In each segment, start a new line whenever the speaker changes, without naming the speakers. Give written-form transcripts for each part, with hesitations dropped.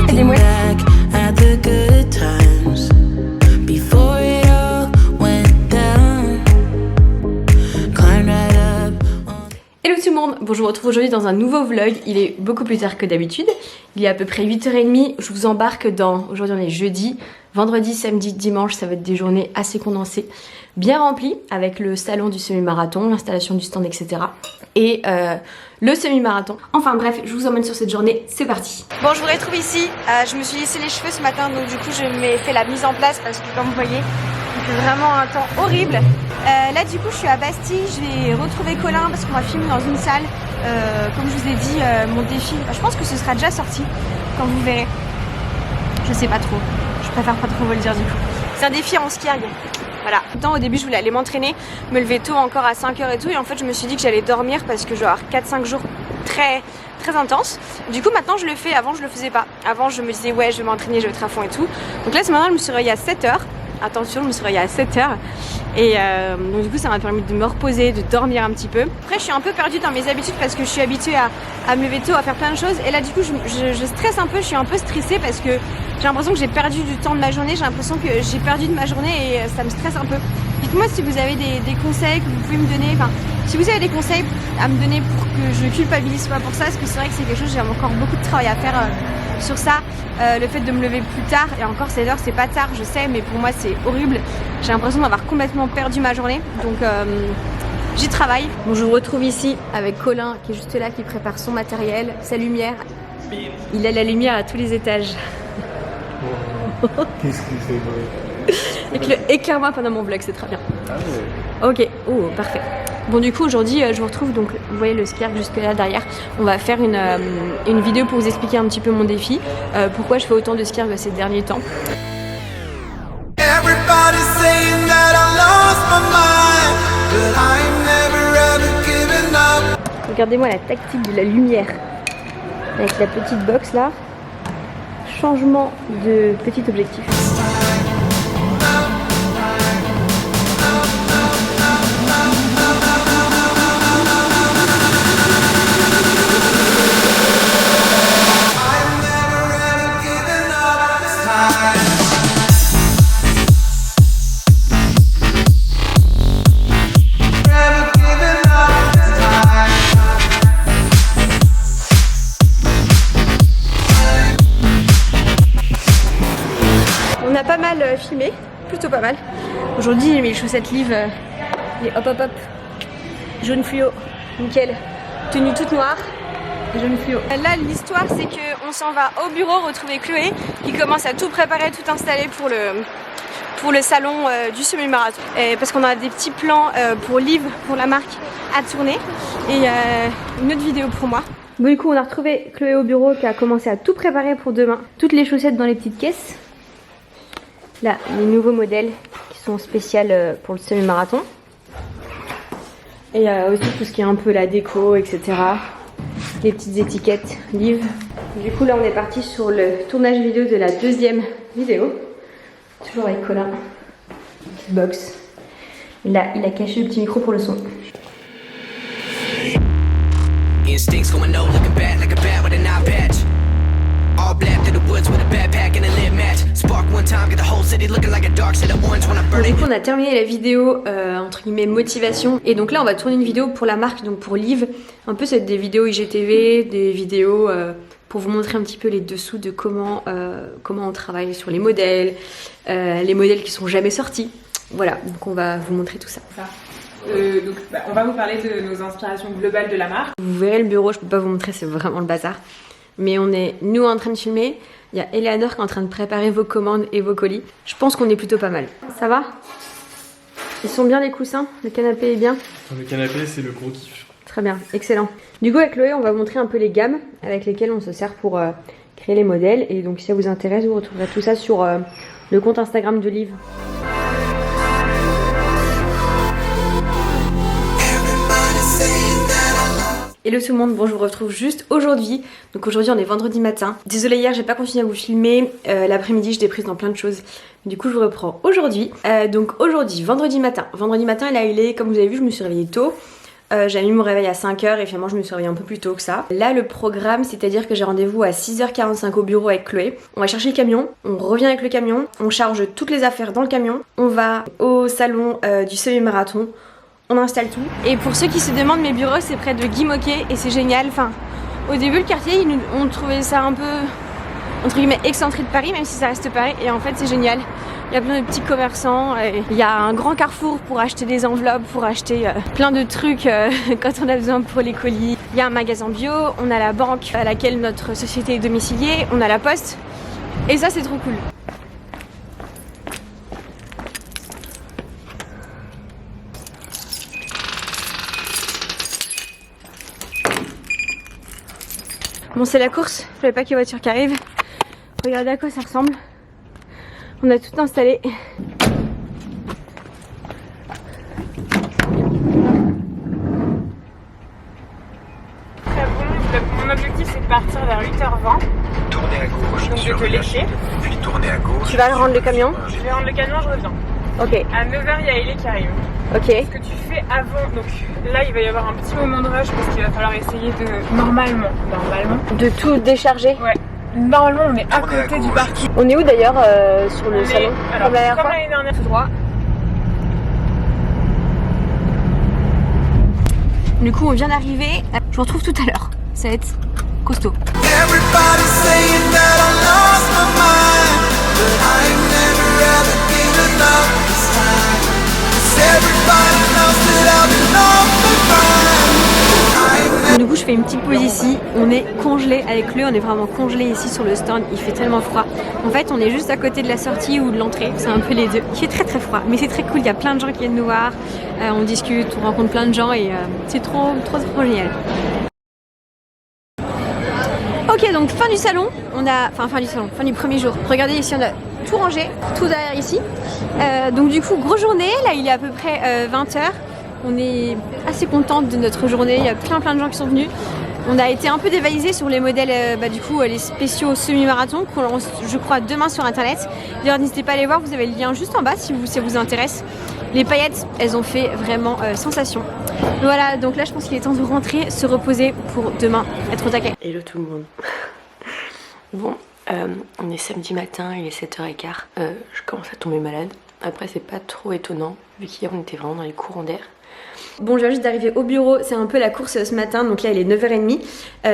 Looking back at the good times before it all went down. Climb right up on...
Hello tout le monde, bon je vous retrouve aujourd'hui dans un nouveau vlog, il est beaucoup plus tard que d'habitude, il est à peu près 8h30, je vous embarque dans, aujourd'hui on est jeudi, vendredi, samedi, dimanche, ça va être des journées assez condensées, bien remplies, avec le salon du semi-marathon, l'installation du stand, etc. Et le semi-marathon. Enfin bref, je vous emmène sur cette journée, c'est parti. Bon, je vous retrouve ici, je me suis lissé les cheveux ce matin, donc du coup je m'ai fait la mise en place parce que comme vous voyez, il fait vraiment un temps horrible. Là du coup je suis à Bastille, je vais retrouver Colin parce qu'on va filmer dans une salle. Comme je vous ai dit, mon défi, je pense que ce sera déjà sorti quand vous verrez. Je sais pas trop, je préfère pas trop vous le dire du coup. C'est un défi en ski erg. Voilà. Au début je voulais aller m'entraîner, me lever tôt encore à 5h et tout, et en fait je me suis dit que j'allais dormir parce que je vais avoir 4-5 jours très intense. Du coup maintenant je le fais, avant je le faisais pas. Avant je me disais ouais je vais m'entraîner, je vais être à fond et tout. Donc là ce matin je me suis réveillée à 7h. Attention, je me suis réveillée à 7h et donc du coup ça m'a permis de me reposer, de dormir un petit peu. Après je suis un peu perdue dans mes habitudes parce que je suis habituée à me lever tôt, à faire plein de choses, et là du coup je stresse un peu, je suis un peu stressée parce que j'ai l'impression que j'ai perdu du temps de ma journée, j'ai l'impression que j'ai perdu de ma journée et ça me stresse un peu. Dites-moi si vous avez des conseils que vous pouvez me donner, enfin si vous avez des conseils à me donner pour que je culpabilise pas pour ça, parce que c'est vrai que c'est quelque chose, j'ai encore beaucoup de travail à faire sur ça. Le fait de me lever plus tard, et encore 16h c'est pas tard je sais, mais pour moi c'est horrible, j'ai l'impression d'avoir complètement perdu ma journée, donc j'y travaille. Bon, je vous retrouve ici avec Colin qui est juste là, qui prépare son matériel, sa lumière. Il a la lumière à tous les étages.
Qu'est-ce que c'est?
Éclaire-moi pendant mon vlog, c'est très bien.
Ah ouais.
Ok, oh parfait. Bon du coup aujourd'hui je vous retrouve, donc vous voyez le ski erg jusque là derrière. On va faire une vidéo pour vous expliquer un petit peu mon défi, pourquoi je fais autant de ski erg ces derniers temps. Regardez-moi la tactique de la lumière avec la petite box là. Changement de petit objectif. On a pas mal filmé, plutôt pas mal. Aujourd'hui j'ai mis les chaussettes Liv, les hop hop hop, jaune fluo, nickel. Tenue toute noire, jaune fluo. Là l'histoire c'est qu'on s'en va au bureau retrouver Chloé qui commence à tout préparer, tout installer pour le salon du semi-marathon. Parce qu'on a des petits plans pour Liv, pour la marque, à tourner. Et une autre vidéo pour moi. Bon du coup on a retrouvé Chloé au bureau qui a commencé à tout préparer pour demain. Toutes les chaussettes dans les petites caisses. Là, les nouveaux modèles qui sont spéciaux pour le semi-marathon. Et aussi tout ce qui est un peu la déco, etc. Les petites étiquettes Liv. Du coup, là, on est parti sur le tournage vidéo de la deuxième vidéo. Toujours avec Colin. Petite box. Là, il a caché le petit micro pour le son. Instincts going no, looking bad like a bat with an eye patch. All black through the woods with a backpack and a lit match. Spark one time, get the whole city looking like a dark shade of orange when I burn it. Du coup, on a terminé la vidéo entre guillemets motivation, et donc là on va tourner une vidéo pour la marque, donc pour Liv. Un peu c'est des vidéos IGTV, des vidéos pour vous montrer un petit peu les dessous de comment on travaille sur les modèles qui sont jamais sortis. Voilà, donc on va vous montrer tout ça.
On va vous parler de nos inspirations globales de la marque.
Vous verrez le bureau, je peux pas vous montrer, c'est vraiment le bazar. Mais on est, nous, en train de filmer. Il y a Eleanor qui est en train de préparer vos commandes et vos colis. Je pense qu'on est plutôt pas mal. Ça va? Ils sont bien les coussins? Le canapé est bien?
Le canapé, c'est le gros kiff.
Très bien, excellent. Du coup, avec Chloé, on va vous montrer un peu les gammes avec lesquelles on se sert pour créer les modèles. Et donc, si ça vous intéresse, vous retrouverez tout ça sur le compte Instagram de Liv. Hello tout le monde, bon je vous retrouve juste aujourd'hui. Donc aujourd'hui on est vendredi matin. Désolée hier j'ai pas continué à vous filmer, l'après-midi j'étais prise dans plein de choses. Du coup je vous reprends aujourd'hui. Donc aujourd'hui, vendredi matin là il est, comme vous avez vu je me suis réveillée tôt. J'avais mis mon réveil à 5h et finalement je me suis réveillée un peu plus tôt que ça. Là le programme, c'est-à-dire que j'ai rendez-vous à 6h45 au bureau avec Chloé. On va chercher le camion, on revient avec le camion, on charge toutes les affaires dans le camion, on va au salon du semi-marathon, on installe tout. Et pour ceux qui se demandent, mes bureaux c'est près de Guy Môquet et c'est génial. Enfin, au début le quartier, on trouvait ça un peu entre guillemets excentré de Paris, même si ça reste Paris, et en fait c'est génial. Il y a plein de petits commerçants, et il y a un grand carrefour pour acheter des enveloppes, pour acheter plein de trucs quand on a besoin pour les colis. Il y a un magasin bio, on a la banque à laquelle notre société est domiciliée, on a la poste, et ça c'est trop cool. Bon, c'est la course, je savais pas qu'il y a voiture qui arrive. Regardez à quoi ça ressemble. On a tout installé.
Très bon. Mon objectif c'est de partir vers 8h20.
Tournez à gauche,
Donc je vais te laisser.
puis tournez à gauche.
Tu vas rendre le camion?
Je vais rendre le camion, je reviens.
Ok.
À 9h il y a Ellie qui arrive.
Ok.
Ce que tu fais avant, donc là il va y avoir un petit moment de rush parce qu'il va falloir essayer de normalement
De tout décharger.
ouais. Normalement on est à
Tournez à
côté du
gauche.
parking.
On est où d'ailleurs sur le
On est-
salon?
alors,
Comme la dernière
comme
fois?
l'année dernière.
Tout droit. Du coup on vient d'arriver. Je vous retrouve tout à l'heure. Ça va être costaud.
Everybody saying that I lost my mind, but I ain't never ever given up this time. 'Cause everybody knows that I've been off the grind.
Du coup je fais une petite pause ici. On est congelé avec lui, on est vraiment congelé ici sur le stand. Il fait tellement froid. En fait on est juste à côté de la sortie ou de l'entrée. C'est un peu les deux. Il fait très très froid, mais c'est très cool. Il y a plein de gens qui viennent nous voir. On discute, on rencontre plein de gens et c'est trop génial. Ok, donc fin du salon, fin du premier jour. Regardez ici, on a tout rangé, tout derrière ici. Donc du coup, grosse journée, là il est à peu près 20h. On est assez contente de notre journée, il y a plein de gens qui sont venus. On a été un peu dévalisés sur les modèles, les spéciaux semi-marathon qu'on lance, je crois, demain sur internet. D'ailleurs, n'hésitez pas à les voir, vous avez le lien juste en bas si ça vous intéresse. Les paillettes, elles ont fait vraiment sensation. Voilà, donc là je pense qu'il est temps de rentrer, se reposer pour demain être au taquet. Hello tout le monde. Bon, on est samedi matin, il est 7h15. Je commence à tomber malade. Après c'est pas trop étonnant, vu qu'hier on était vraiment dans les courants d'air. Bon, je viens juste d'arriver au bureau, c'est un peu la course ce matin, donc là il est 9h30.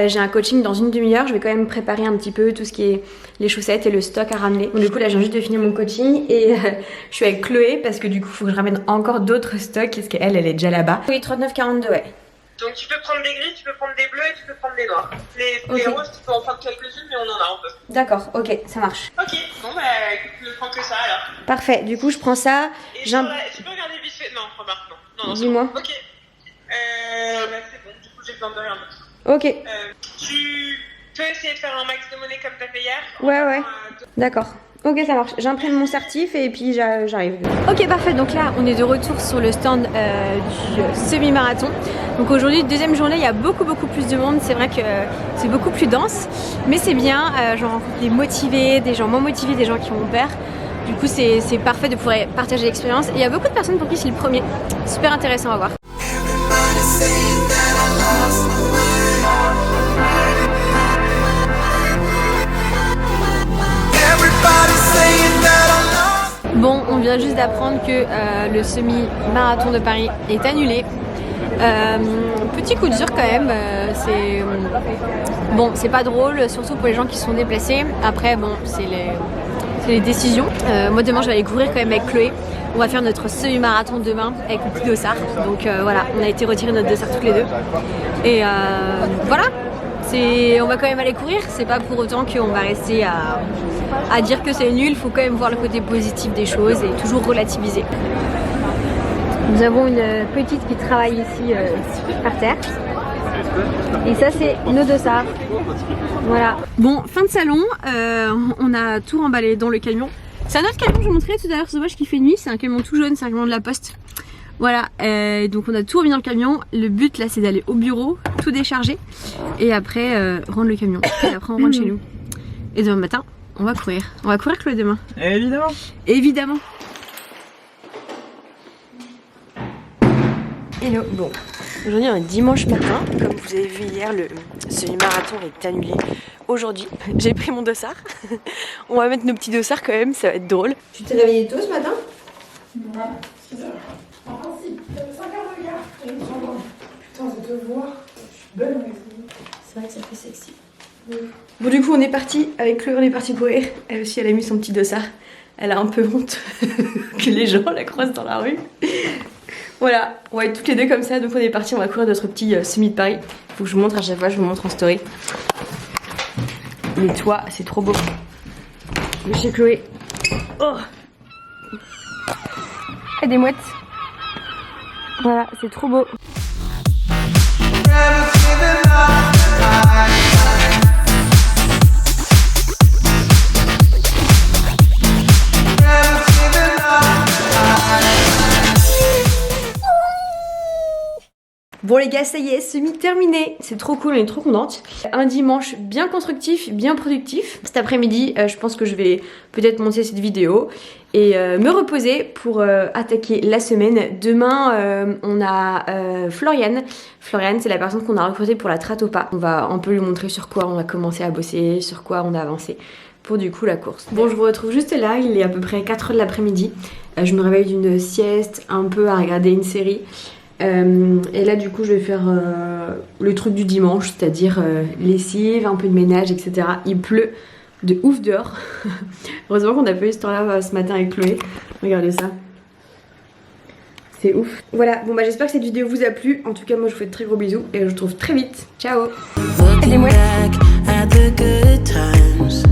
J'ai un coaching dans une demi-heure, je vais quand même préparer un petit peu tout ce qui est les chaussettes et le stock à ramener. Donc du coup là je viens juste de finir mon coaching et je suis avec Chloé parce que du coup il faut que je ramène encore d'autres stocks parce qu'elle est déjà là-bas. Oui, 39,42, ouais.
Donc tu peux prendre des gris, tu peux prendre des bleus et tu peux prendre des noirs. Les
Ok.
roses, tu peux en prendre quelques-unes, mais on en a un peu.
D'accord, ok, ça marche.
Ok, bon bah écoute, ne prends que ça alors.
Parfait, du coup je prends ça.
Et
J'ai un-
tu peux regarder vite fait. Non, remarque, non. Non, c'est
Dis-moi.
bon. Ok. Bah c'est bon, du coup j'ai besoin de rien d'autre.
Ok,
Tu peux essayer de faire un max de monnaie comme t'as fait hier.
ouais. D'accord. Ok, ça marche. J'imprime mon certif et puis j'arrive. Ok, parfait. Donc là, on est de retour sur le stand du semi-marathon. Donc aujourd'hui, deuxième journée, il y a beaucoup plus de monde. C'est vrai que c'est beaucoup plus dense, mais c'est bien. J'en rencontre des motivés, des gens moins motivés, des gens qui ont peur. Du coup, c'est parfait de pouvoir partager l'expérience. Et il y a beaucoup de personnes pour qui c'est le premier. Super intéressant à voir.
Everybody saying that I lost my mind. Everybody saying that I lost.
Bon, on vient juste d'apprendre que le semi-marathon de Paris est annulé. Petit coup dur quand même, c'est pas drôle, surtout pour les gens qui sont déplacés. Après bon, c'est les décisions. Moi demain je vais aller courir quand même avec Chloé. On va faire notre semi-marathon demain avec le petit dossard. Donc voilà, on a été retirer notre dossard toutes les deux. Et voilà, on va quand même aller courir. C'est pas pour autant qu'on va rester à dire que c'est nul. Il faut quand même voir le côté positif des choses et toujours relativiser. Nous avons une petite qui travaille ici par terre. Et ça c'est nos dossards. Voilà. Bon, fin de salon. On a tout remballé dans le camion. C'est un autre camion que je vous montrais tout à l'heure. C'est dommage qu'il fait nuit. C'est un camion tout jaune, c'est un camion de la poste. Voilà. Donc on a tout remis dans le camion. Le but là c'est d'aller au bureau, tout décharger. Et après rendre le camion. Et après on rentre chez nous. Et demain matin, on va courir. On va courir Chloé demain.
Évidemment.
Évidemment. Hello. Bon, Aujourd'hui on est dimanche matin, comme vous avez vu hier le semi-marathon est annulé. Aujourd'hui j'ai pris mon dossard, on va mettre nos petits dossards quand même, ça va être drôle. Tu t'es réveillée tôt ce matin?
Ouais, 6h. Enfin si, 5h de gare. Putain, je te vois. Je suis belle avec vous.
C'est vrai que ça fait sexy. Oui. Bon du coup on est parti, avec Chloé on est parti courir. Elle aussi elle a mis son petit dossard. Elle a un peu honte que les gens la croisent dans la rue. Voilà, on va être toutes les deux comme ça, donc on est parti, on va courir notre petit semi de Paris. Faut que je vous montre à chaque fois, je vous montre en story. Les toits, c'est trop beau. De chez Chloé. Oh, et des mouettes. Voilà, c'est trop beau. Bon les gars, ça y est, semi-terminé. C'est trop cool, on est trop contente. Un dimanche bien constructif, bien productif. Cet après-midi, je pense que je vais peut-être monter cette vidéo et me reposer pour attaquer la semaine. Demain, on a Floriane. Floriane, c'est la personne qu'on a recrutée pour la traite au pas. On va un peu lui montrer sur quoi on a commencé à bosser, sur quoi on a avancé pour du coup la course. Bon, je vous retrouve juste là, il est à peu près 4h de l'après-midi. Je me réveille d'une sieste, un peu à regarder une série. Et là du coup je vais faire le truc du dimanche, c'est-à-dire lessive, un peu de ménage, etc. Il pleut de ouf dehors. Heureusement qu'on a pas eu ce temps-là ce matin avec Chloé. Regardez ça. C'est ouf. Voilà, bon bah j'espère que cette vidéo vous a plu. En tout cas moi je vous fais de très gros bisous et je vous retrouve très vite. Ciao.
Looking back at the good times